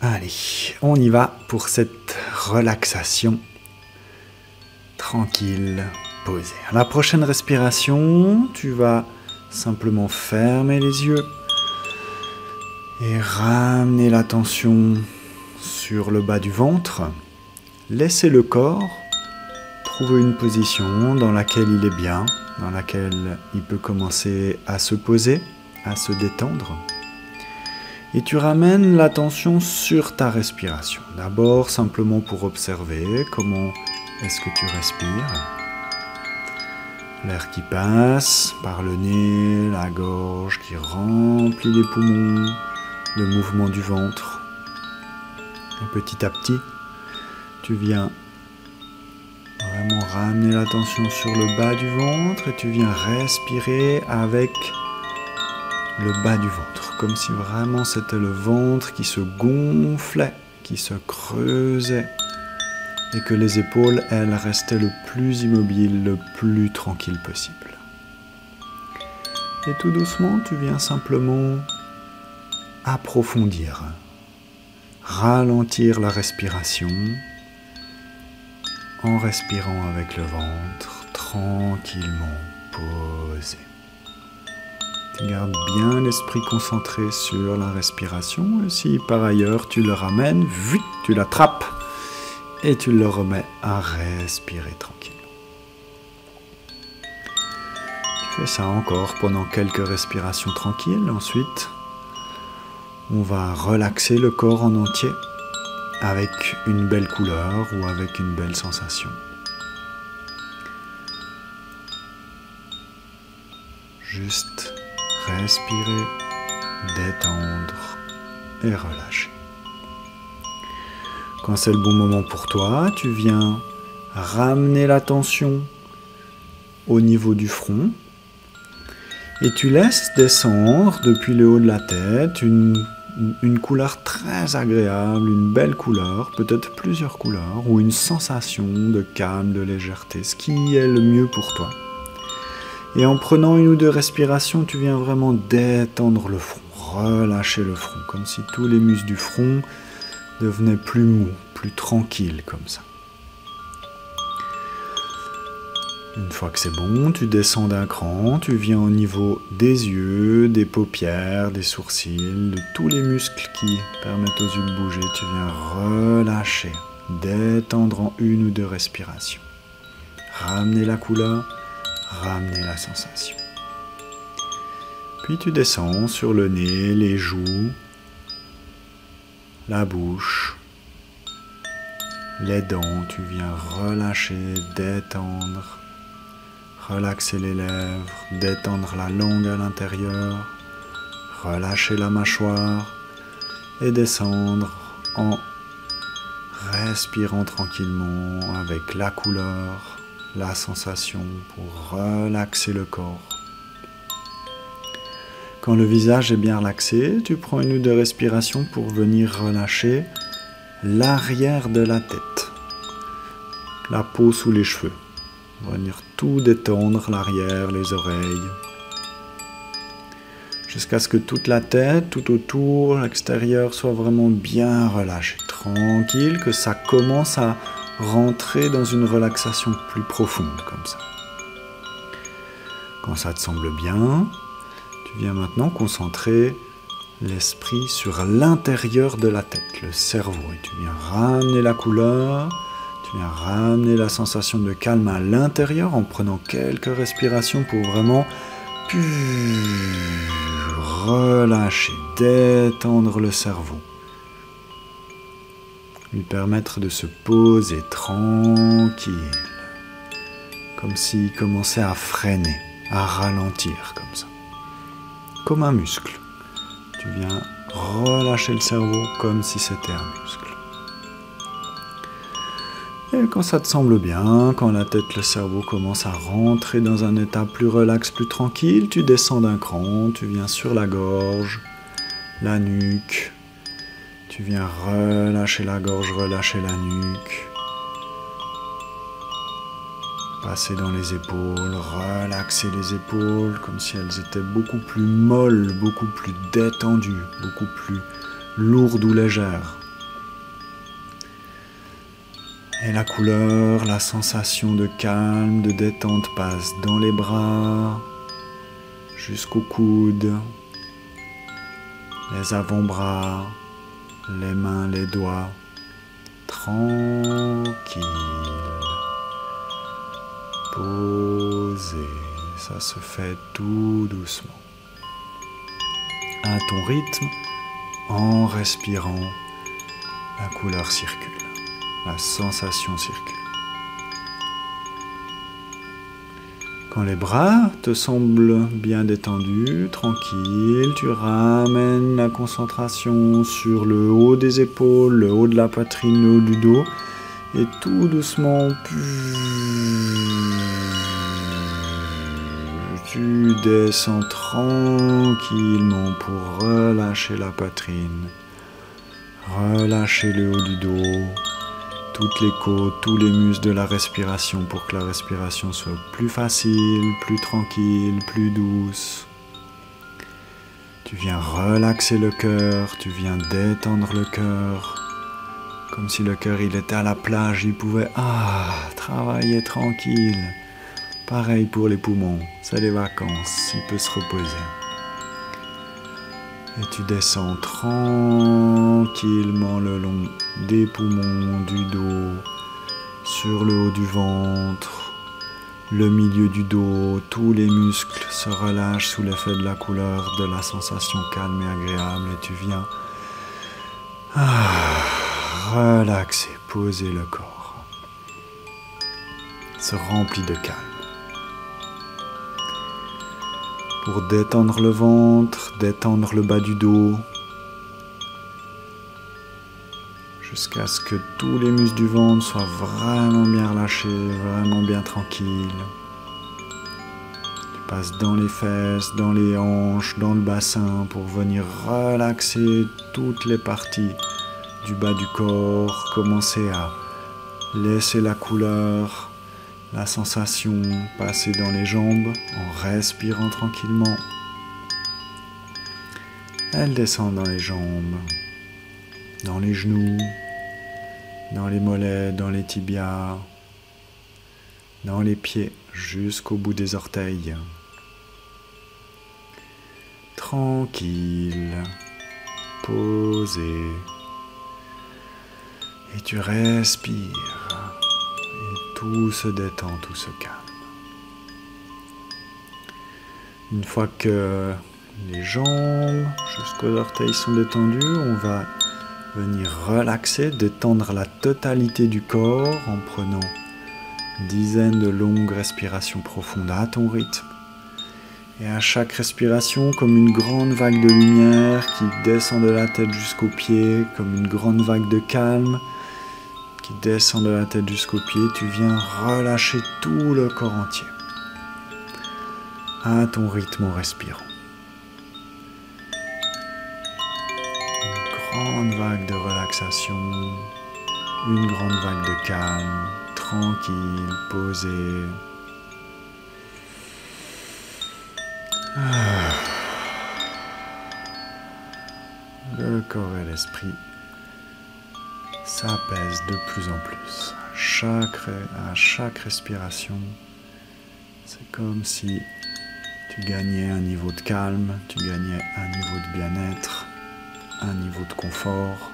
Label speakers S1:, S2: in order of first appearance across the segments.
S1: Allez, on y va pour cette relaxation tranquille, posée. À la prochaine respiration, tu vas simplement fermer les yeux et ramener l'attention sur le bas du ventre. Laissez le corps trouver une position dans laquelle il est bien, dans laquelle il peut commencer à se poser, à se détendre. Et tu ramènes l'attention sur ta respiration. D'abord, simplement pour observer comment est-ce que tu respires. L'air qui passe par le nez, la gorge qui remplit les poumons, le mouvement du ventre. Et petit à petit, tu viens vraiment ramener l'attention sur le bas du ventre et tu viens respirer avec le bas du ventre, comme si vraiment c'était le ventre qui se gonflait, qui se creusait et que les épaules, elles, restaient le plus immobiles, le plus tranquille possible. Et tout doucement, tu viens simplement approfondir, ralentir la respiration en respirant avec le ventre tranquillement posé. Tu gardes bien l'esprit concentré sur la respiration et si par ailleurs tu le ramènes, vite, tu l'attrapes et tu le remets à respirer tranquillement. Tu fais ça encore pendant quelques respirations tranquilles. Ensuite, on va relaxer le corps en entier avec une belle couleur ou avec une belle sensation. Juste respirer, détendre et relâcher. Quand c'est le bon moment pour toi, tu viens ramener l'attention au niveau du front et tu laisses descendre depuis le haut de la tête une couleur très agréable, une belle couleur, peut-être plusieurs couleurs, ou une sensation de calme, de légèreté, ce qui est le mieux pour toi. Et en prenant une ou deux respirations, tu viens vraiment détendre le front, relâcher le front, comme si tous les muscles du front devenaient plus mous, plus tranquilles comme ça. Une fois que c'est bon, tu descends d'un cran, tu viens au niveau des yeux, des paupières, des sourcils, de tous les muscles qui permettent aux yeux de bouger. Tu viens relâcher, détendre en une ou deux respirations. Ramener la couleur, ramener la sensation. Puis tu descends sur le nez, les joues, la bouche, les dents. Tu viens relâcher, détendre. Relaxer les lèvres, détendre la langue à l'intérieur, relâcher la mâchoire et descendre en respirant tranquillement avec la couleur, la sensation pour relaxer le corps. Quand le visage est bien relaxé, tu prends une ou deux respirations pour venir relâcher l'arrière de la tête, la peau sous les cheveux. Venir tout détendre, l'arrière, les oreilles, jusqu'à ce que toute la tête, tout autour, l'extérieur soit vraiment bien relâché, tranquille, que ça commence à rentrer dans une relaxation plus profonde comme ça. Quand ça te semble bien, tu viens maintenant concentrer l'esprit sur l'intérieur de la tête, le cerveau, et tu viens ramener la couleur. Tu viens ramener la sensation de calme à l'intérieur en prenant quelques respirations pour vraiment relâcher, détendre le cerveau. Lui permettre de se poser tranquille, comme s'il commençait à freiner, à ralentir comme ça. Comme un muscle. Tu viens relâcher le cerveau comme si c'était un muscle. Et quand ça te semble bien, quand la tête, le cerveau commence à rentrer dans un état plus relax, plus tranquille, tu descends d'un cran, tu viens sur la gorge, la nuque, tu viens relâcher la gorge, relâcher la nuque, passer dans les épaules, relaxer les épaules comme si elles étaient beaucoup plus molles, beaucoup plus détendues, beaucoup plus lourdes ou légères. Et la couleur, la sensation de calme, de détente passe dans les bras, jusqu'aux coudes, les avant-bras, les mains, les doigts, tranquille, posé, ça se fait tout doucement, à ton rythme, en respirant, la couleur circule, la sensation circule. Quand les bras te semblent bien détendus, tranquille, tu ramènes la concentration sur le haut des épaules, le haut de la poitrine, le haut du dos, et tout doucement, tu descends tranquillement pour relâcher la poitrine, relâcher le haut du dos, toutes les côtes, tous les muscles de la respiration pour que la respiration soit plus facile, plus tranquille, plus douce. Tu viens relaxer le cœur, tu viens détendre le cœur, comme si le cœur il était à la plage, il pouvait travailler tranquille. Pareil pour les poumons, c'est les vacances, il peut se reposer. Et tu descends tranquillement le long des poumons, du dos, sur le haut du ventre, le milieu du dos, tous les muscles se relâchent sous l'effet de la couleur, de la sensation calme et agréable. Et tu viens relaxer, poser le corps, se remplit de calme. Pour détendre le ventre, détendre le bas du dos, jusqu'à ce que tous les muscles du ventre soient vraiment bien relâchés, vraiment bien tranquilles. Tu passes dans les fesses, dans les hanches, dans le bassin pour venir relaxer toutes les parties du bas du corps, commencer à laisser la couleur, la sensation passer dans les jambes en respirant tranquillement. Elle descend dans les jambes, dans les genoux, dans les mollets, dans les tibias, dans les pieds, jusqu'au bout des orteils. Tranquille, posé. Et tu respires. Tout se détend, tout se calme. Une fois que les jambes jusqu'aux orteils sont détendues, on va venir relaxer, détendre la totalité du corps en prenant une dizaine de longues respirations profondes à ton rythme. Et à chaque respiration, comme une grande vague de lumière qui descend de la tête jusqu'aux pieds, comme une grande vague de calme, qui descend de la tête jusqu'aux pieds, tu viens relâcher tout le corps entier, à ton rythme en respirant. Une grande vague de relaxation, une grande vague de calme, tranquille, posée. Le corps et l'esprit s'apaise de plus en plus. À chaque respiration, c'est comme si tu gagnais un niveau de calme, tu gagnais un niveau de bien-être, un niveau de confort.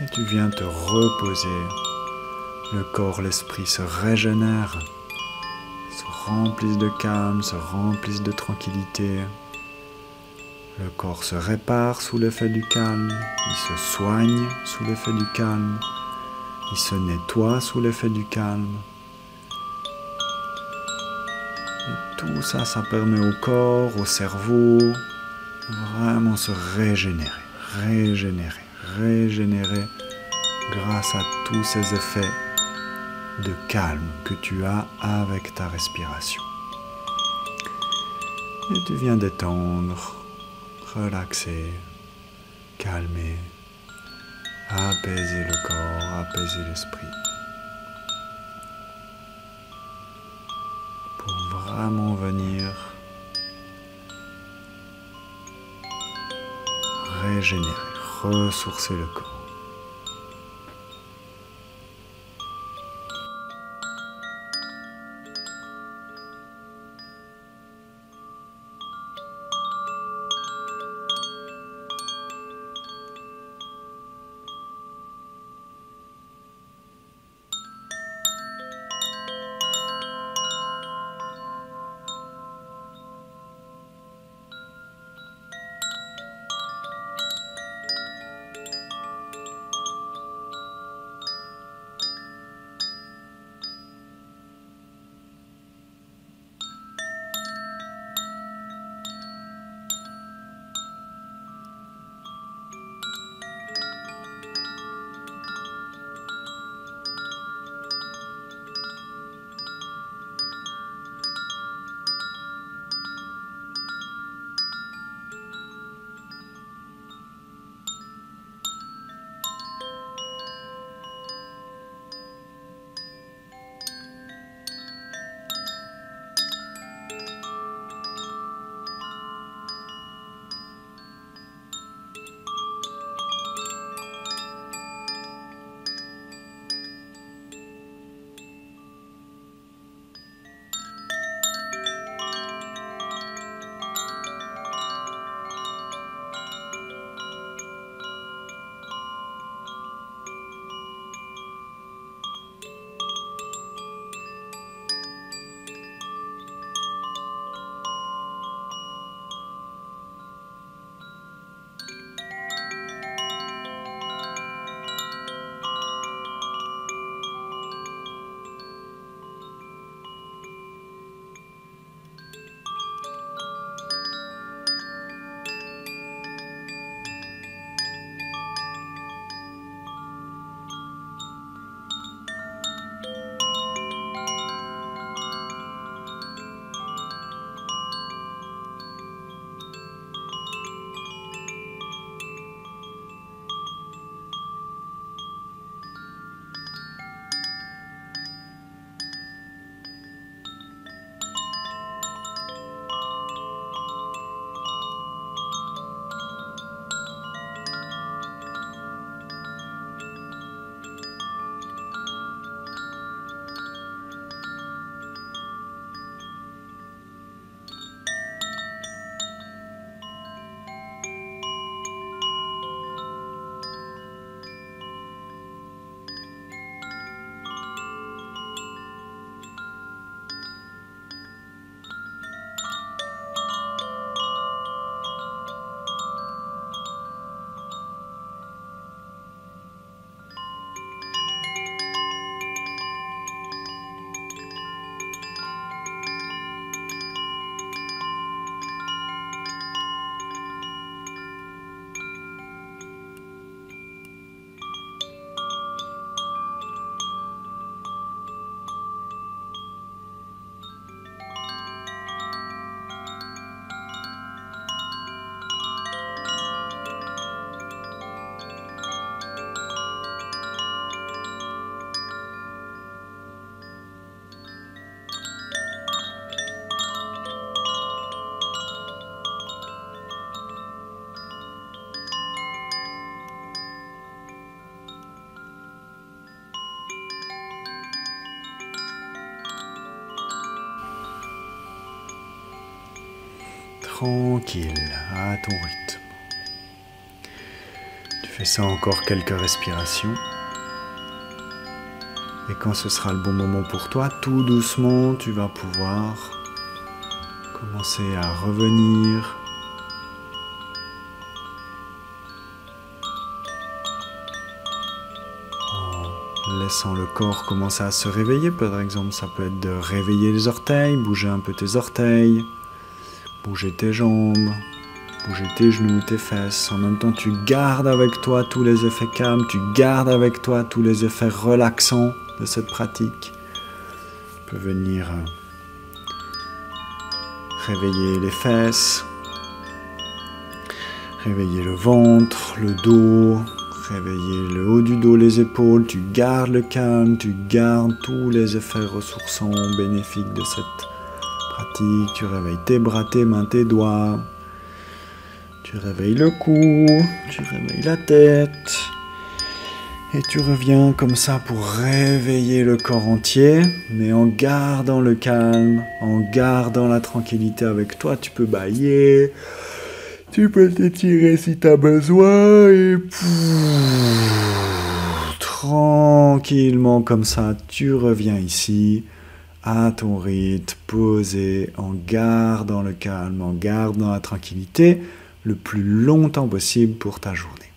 S1: Et tu viens te reposer. Le corps, l'esprit se régénèrent, se remplissent de calme, se remplissent de tranquillité. Le corps se répare sous l'effet du calme, il se soigne sous l'effet du calme, il se nettoie sous l'effet du calme. Et tout ça, ça permet au corps, au cerveau, vraiment se régénérer grâce à tous ces effets de calme que tu as avec ta respiration. Et tu viens détendre, relaxer, calmer, apaiser le corps, apaiser l'esprit. Pour vraiment venir régénérer, ressourcer le corps. tranquille, à ton rythme. Tu fais ça encore quelques respirations. Et quand ce sera le bon moment pour toi, tout doucement, tu vas pouvoir commencer à revenir en laissant le corps commencer à se réveiller. Par exemple, ça peut être de réveiller les orteils, bouger un peu tes orteils, bouger tes jambes, bouger tes genoux, tes fesses. En même temps, tu gardes avec toi tous les effets calmes, tu gardes avec toi tous les effets relaxants de cette pratique. Tu peux venir réveiller les fesses, réveiller le ventre, le dos, réveiller le haut du dos, les épaules. Tu gardes le calme, tu gardes tous les effets ressourçants, bénéfiques de cette pratique. Tu réveilles tes bras, tes mains, tes doigts. Tu réveilles le cou, tu réveilles la tête. Et tu reviens comme ça pour réveiller le corps entier, mais en gardant le calme, en gardant la tranquillité avec toi. Tu peux bâiller, tu peux t'étirer si tu as besoin, et tranquillement comme ça, tu reviens ici, à ton rythme, posé, en gardant le calme, en gardant la tranquillité, le plus longtemps possible pour ta journée.